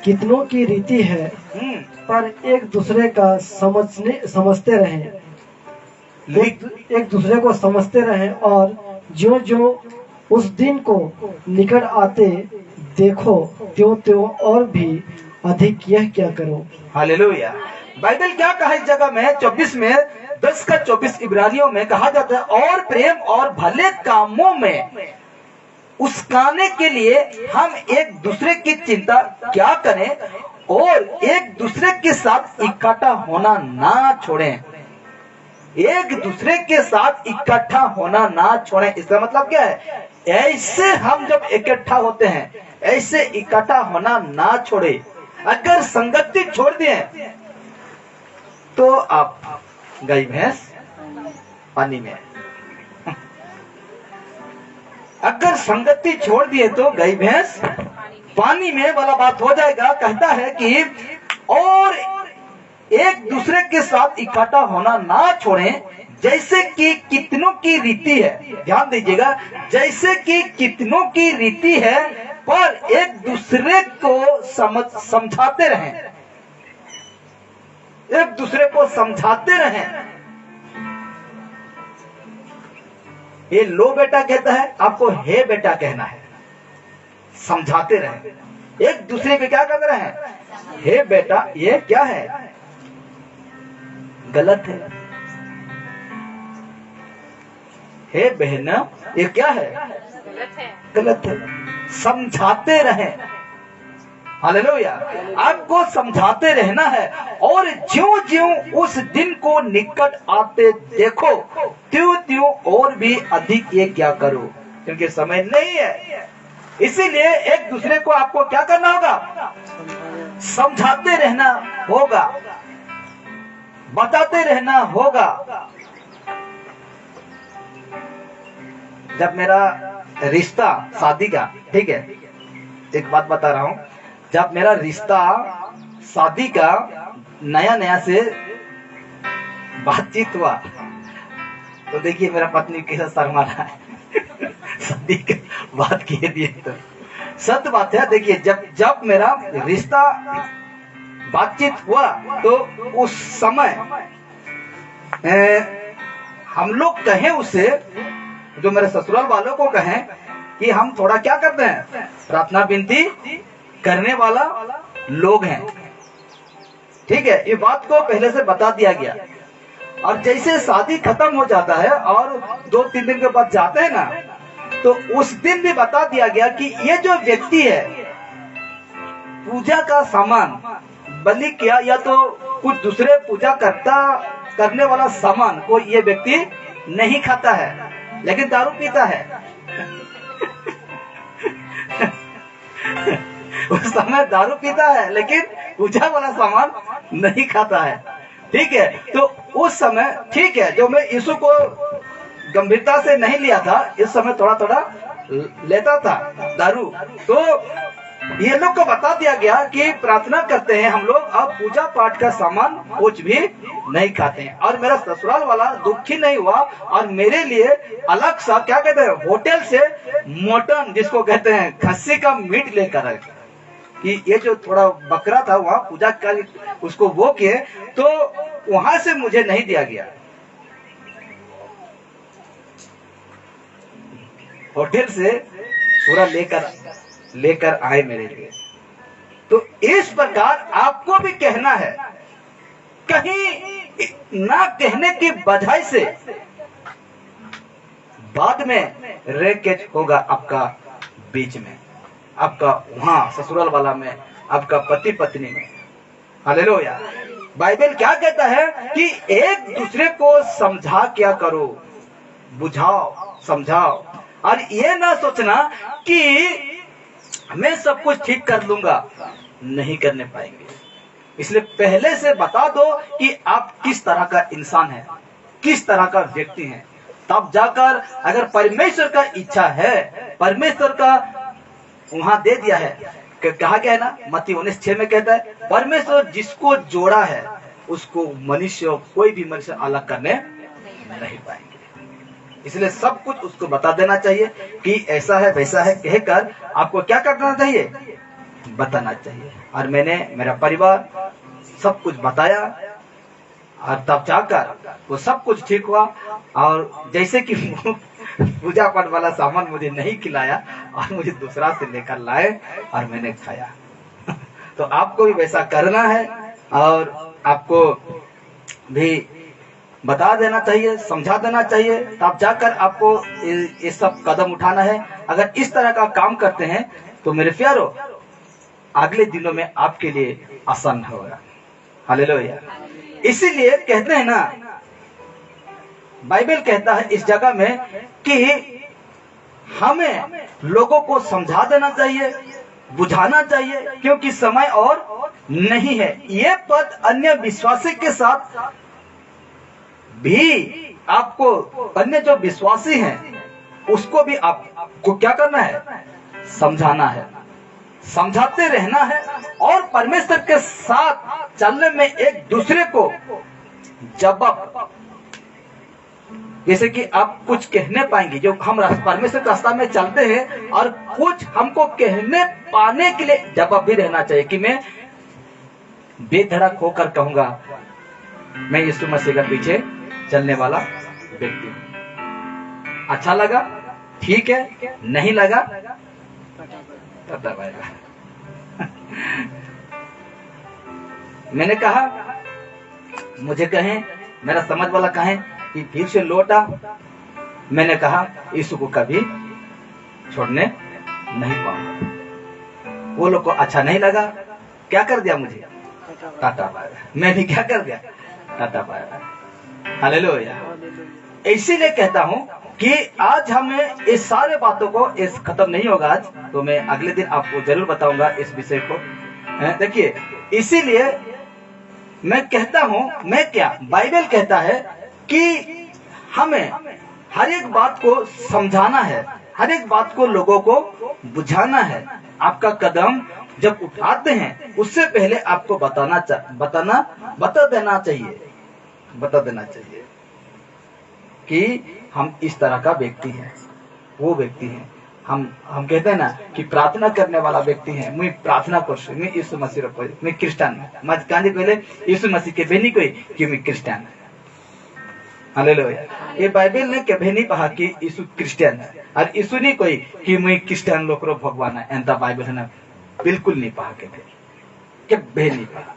S2: कितनों की रीति है, पर एक दूसरे का समझते रहें, एक दूसरे को समझते रहें, और जो जो उस दिन को निकट आते देखो, त्यों और भी अधिक यह क्या करो।
S1: हालेलुया। बाइबल क्या कहा इस जगह में? 24 में 10:24 इब्रानियों में कहा जाता है, और प्रेम और भले कामों में उस्काने के लिए हम एक दूसरे की चिंता क्या करें, और एक दूसरे के साथ इकट्ठा होना ना छोड़ें। एक दूसरे के साथ इकट्ठा होना ना छोड़ें, इसका मतलब क्या है? ऐसे हम जब इकट्ठा होते हैं, ऐसे इकट्ठा होना ना छोड़े। अगर संगति छोड़ दिए तो आप गाय भैंस पानी में, अगर संगति छोड़ दिए तो गाय भैंस पानी में वाला बात हो जाएगा। कहता है कि और एक दूसरे के साथ इकट्ठा होना ना छोड़ें, जैसे कि कितनों की रीति है। ध्यान दीजिएगा, जैसे कि कितनों की रीति है, पर एक दूसरे को समझाते रहें, एक दूसरे को समझाते रहें। ये लो बेटा कहता है, आपको हे बेटा कहना है। समझाते रहें, एक दूसरे को क्या कर रहे हैं? हे बेटा, ये क्या है? गलत है। हे बहना, ये क्या है? गलत है। समझाते रहें। हालेलुया। आपको समझाते रहना है, और ज्यों ज्यों उस दिन को निकट आते देखो, त्यों त्यों और भी अधिक ये क्या करो, क्योंकि समय नहीं है। इसीलिए एक दूसरे को आपको क्या करना होगा? समझाते रहना होगा, बताते रहना होगा। जब मेरा रिश्ता शादी का, ठीक है, एक बात बता रहा हूं, जब मेरा रिश्ता शादी का नया नया से बातचीत हुआ, तो देखिए मेरा पत्नी कैसा शर्मा रहा है। शादी की बात किए दिए तो सत्य बात है। देखिए जब मेरा रिश्ता बातचीत हुआ, तो उस समय हम लोग कहें उसे, जो मेरे ससुराल वालों को कहें कि हम थोड़ा क्या करते हैं, प्रार्थना विनती करने वाला लोग हैं। ठीक है, ये बात को पहले से बता दिया गया। और जैसे शादी खत्म हो जाता है और 2-3 दिन के बाद जाते हैं ना, तो उस दिन भी बता दिया गया कि ये जो व्यक्ति है पूजा का सामान बलि किया या तो कुछ दूसरे पूजा करने वाला सामान को ये व्यक्ति नहीं खाता है, लेकिन दारू पीता है। उस समय दारू पीता है लेकिन पूजा वाला सामान नहीं खाता है। ठीक है, तो उस समय ठीक है, जो मैं यीशु को गंभीरता से नहीं लिया था, इस समय थोड़ा थोड़ा लेता था दारू। तो ये लोग को बता दिया गया कि प्रार्थना करते हैं हम लोग और पूजा पाठ का सामान कुछ भी नहीं खाते हैं। और मेरा ससुराल वाला दुखी नहीं हुआ और मेरे लिए अलग सा क्या कहते हैं, होटल से मटन जिसको कहते हैं खस्सी का मीट लेकर आए कि ये जो थोड़ा बकरा था वहां पूजा कर उसको वो किए, तो वहां से मुझे नहीं दिया गया, होटल से पूरा लेकर आए मेरे लिए। तो इस प्रकार आपको भी कहना है, कहीं ना कहने की बजाय से बाद में रैकेट होगा आपका बीच में, आपका वहां ससुराल वाला में, आपका पति पत्नी में। हालेलुया। बाइबल क्या कहता है कि एक दूसरे को समझा क्या करो, बुझाओ, समझाओ, और ये ना सोचना कि मैं सब कुछ ठीक कर लूंगा, नहीं करने पाएंगे। इसलिए पहले से बता दो कि आप किस तरह का इंसान है, किस तरह का व्यक्ति है, तब जाकर अगर परमेश्वर का इच्छा है, परमेश्वर का वहां दे दिया है, कहा गया है ना मत्ती 19:6 में कहता है, परमेश्वर जिसको जोड़ा है उसको मनुष्य, कोई भी मनुष्य अलग करने नहीं पाएंगे। इसलिए सब कुछ उसको बता देना चाहिए कि ऐसा है वैसा है, कहकर आपको क्या करना चाहिए, बताना चाहिए। और मैंने मेरा परिवार सब कुछ बताया और तब जाकर वो सब कुछ ठीक हुआ। और जैसे कि पूजा पाठ वाला सामान मुझे नहीं खिलाया और मुझे दूसरा से लेकर लाए और मैंने खाया। तो आपको भी वैसा करना है और आपको भी बता देना चाहिए, समझा देना चाहिए, तब जाकर आपको ये सब कदम उठाना है। अगर इस तरह का काम करते हैं तो मेरे प्यारो अगले दिनों में आपके लिए आसान होगा। हालेलुया। इसीलिए कहते हैं ना, बाइबल कहता है इस जगह में कि हमें लोगों को समझा देना चाहिए, बुझाना चाहिए, क्योंकि समय और नहीं है। ये पद अन्य विश्वासी के साथ भी आपको, अन्य जो विश्वासी हैं उसको भी आपको क्या करना है, समझाना है, समझाते रहना है और परमेश्वर के साथ चलने में एक दूसरे को जवाब, जैसे कि आप कुछ कहने पाएंगे, जो हम परमेश्वर के रास्ता में चलते हैं और कुछ हमको कहने पाने के लिए जवाब भी रहना चाहिए कि मैं बेधड़क होकर कहूंगा मैं यीशु मसीह के पीछे चलने वाला व्यक्ति हूं। अच्छा लगा ठीक है, नहीं लगा तब दबाएगा। मैंने कहा, मुझे कहें, मेरा समझ वाला कहें कि फिर से लौटा, मैंने कहा यीशु को कभी छोड़ने नहीं पाऊंगा। वो लोग को अच्छा नहीं लगा, क्या कर दिया, मुझे टाटा पाया। मैं भी क्या कर दिया, टाटा पाया। हालेलुया। इसीलिए कहता हूं कि आज हमें इस सारे बातों को, इस खत्म नहीं होगा आज, तो मैं अगले दिन आपको जरूर बताऊंगा इस विषय को। देखिए, इसीलिए मैं कहता हूं, मैं क्या, बाइबल कहता है कि हमें हर एक बात को समझाना है, हर एक बात को लोगों को बुझाना है। आपका कदम जब उठाते हैं उससे पहले आपको बता देना चाहिए कि हम इस तरह का व्यक्ति हैं, वो व्यक्ति हैं। हम कहते हैं ना कि प्रार्थना करने वाला व्यक्ति है, मैं प्रार्थना कर, मैं यीशु मसीह रो, मैं क्रिश्चियन, मैं कांदी पहले यीशु मसीह के बेनी कोई कि मैं क्रिश्चियन। हालेलुया। ये बाइबल ने कभी नहीं कहा कि यीशु क्रिश्चियन है और यीशु नहीं कोई कि मैं क्रिश्चियन लोग रो भगवान है, एंता बाइबल है ना, बिल्कुल नहीं कहा, कभी नहीं कहा,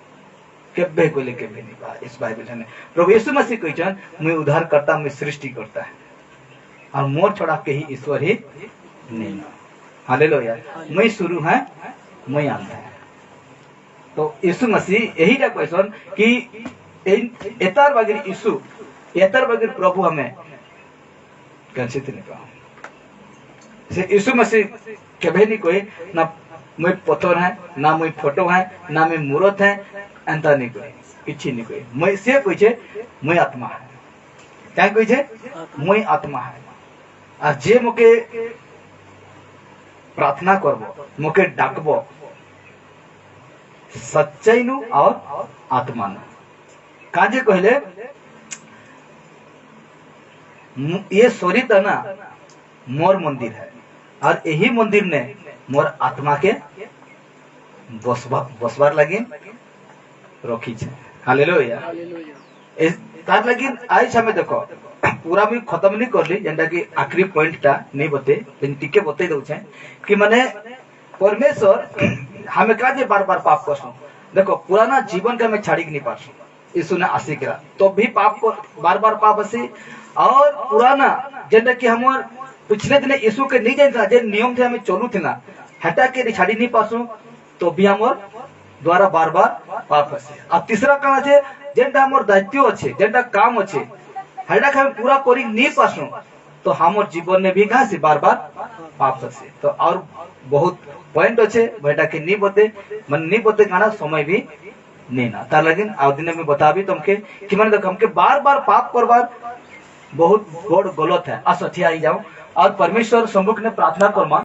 S1: कभी को लेके भी नहीं कहा इस बाइबल है। प्रभु यीशु मसीह कोई जन मैं उद्धार करता, मैं सृष्टि करता है और मोर छोड़ा के ही ईश्वर ही नहीं। हालेलुया। मैं शुरू है, मैं अंत है। तो यीशु मसीह यही ना क्वेश्चन कि एतार बगैर यीशु एतार बगैर प्रभु हमें कैसे नहीं कहा से यीशु मसीह केबे नहीं कोई ना मुई पत्थर है ना मुई फोटो है ना मुई मूर्त है एंता नहीं कोई किछि नहीं कोई मुई से कोई छे मुई आत्मा है क्या कोई छे मुई आत्मा है आ जे मोके प्रार्थना करबो मोके डाकबो सच्चाई नु और आत्मा नु काजे कहले ये शरीर है ना मोर मंदिर है और यही मंदिर ने मोर आत्मा के बसबार लगी रखी छे हालेलुया तार लगी आज हमें देखो पूरा भी खत्म नहीं कर ली जेंटा कि आखिरी पॉइंट टा नहीं बते टिके बते दउ छे कि माने परमेश्वर हमें का जे बार-बार पाप करसो देखो पुराना जीवन का मैं छाड़ी नहीं पासो यीशु ने आसी करा तो भी पाप को बार-बार पाप आसी और पुराना जेंटा कि हमर पिछले दिन यीशु के नहीं जानता जे नियम थे हमें चलू थे ना हटा के छाड़ी नहीं पासो तो भी हमर द्वारा बार-बार पाप आसे अब तीसरा कहा छे जेंटा हमर दायित्व अच्छे जेंटा काम अच्छे हटा के हम पूरा करी नहीं पासो तो हमर जीवन में भी कहां से बार-बार पाप आसे तो और बहुत पॉइंट अच्छे बेटा के नहीं बते मन नहीं बते गाना समय भी नहीं ना तार लेकिन आउ दिन में बता भी तुमके कि माने देखो हमके बार-बार पाप करबार बहुत बड़ गलत है असठिया ही जाओ और परमेश्वर सम्मुख ने प्रार्थना करमा